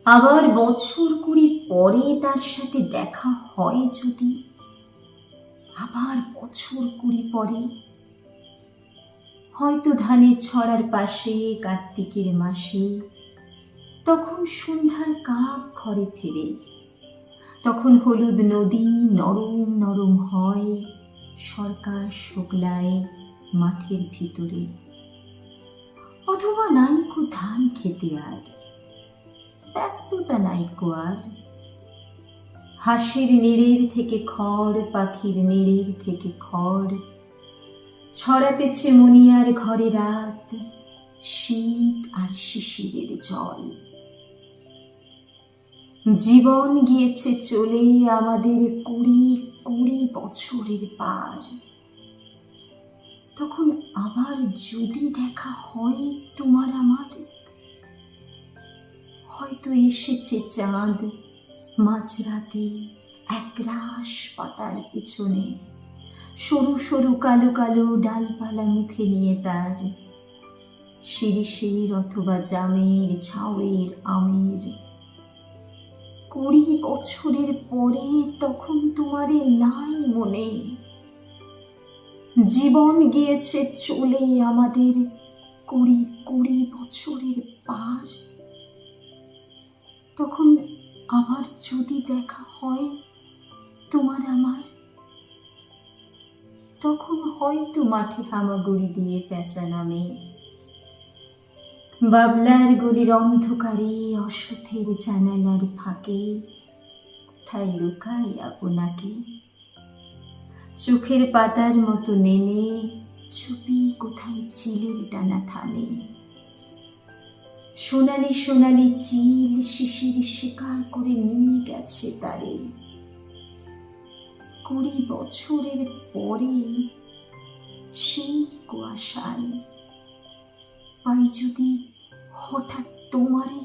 আবার বছর কুড়ি পরে তার সাথে দেখা হয় যদি, আবার বছর কুড়ি পরে হয়তো ধানের ছড়ার পাশে কার্তিকের মাসে, তখন সন্ধ্যার কাক ঘরে ফেরে, তখন হলুদ নদী নরম নরম হয় সরকার শুকলায় মাঠের ভিতরে। অথবা নাইকো ধান খেতে আর ব্যস্ততা নাইকো আর, হাঁসের নিড়ের থেকে খড়, পাখির নিড়ের থেকে খড়, ছড়াতেছে মুনিয়ার ঘরে রাত, শীত আর শিশিরের জল। জীবন গিয়েছে চলে আমাদের কুড়ি কুড়ি বছরের পার। তখন আবার যদি দেখা হয় তোমার আমার, হয়তো এসেছে চাঁদ মাঝরাতে একরাশ পাতার পিছনে, সরু সরু কালো কালো ডালপালা মুখে নিয়ে তার, শিরিষের অথবা জামের ঝাউয়ের আমের। কুড়ি বছরের পরে তখন তোমারে নাই মনে, জীবন গিয়েছে চলে আমাদের কুড়ি কুড়ি বছরের পার। তখন আবার যদি দেখা হয় তোমার আমার, তখন হয়তো মাঠে হামাগুড়ি দিয়ে পেঁচা নামে, বাবলার গলির অন্ধকারে অসথের জানালার ফাঁকে কোথায় লুকাই আপনাকে, চোখের পাতার মতো নেমে চুপি কোথায় চিলের ডানা থামে, সোনালি সোনালি চিল শিশির শিকার করে নিয়ে গেছে তারে। কুড়ি বছরের পরে সেই কুয়াশায় পাই যদি হঠাৎ তোমারে,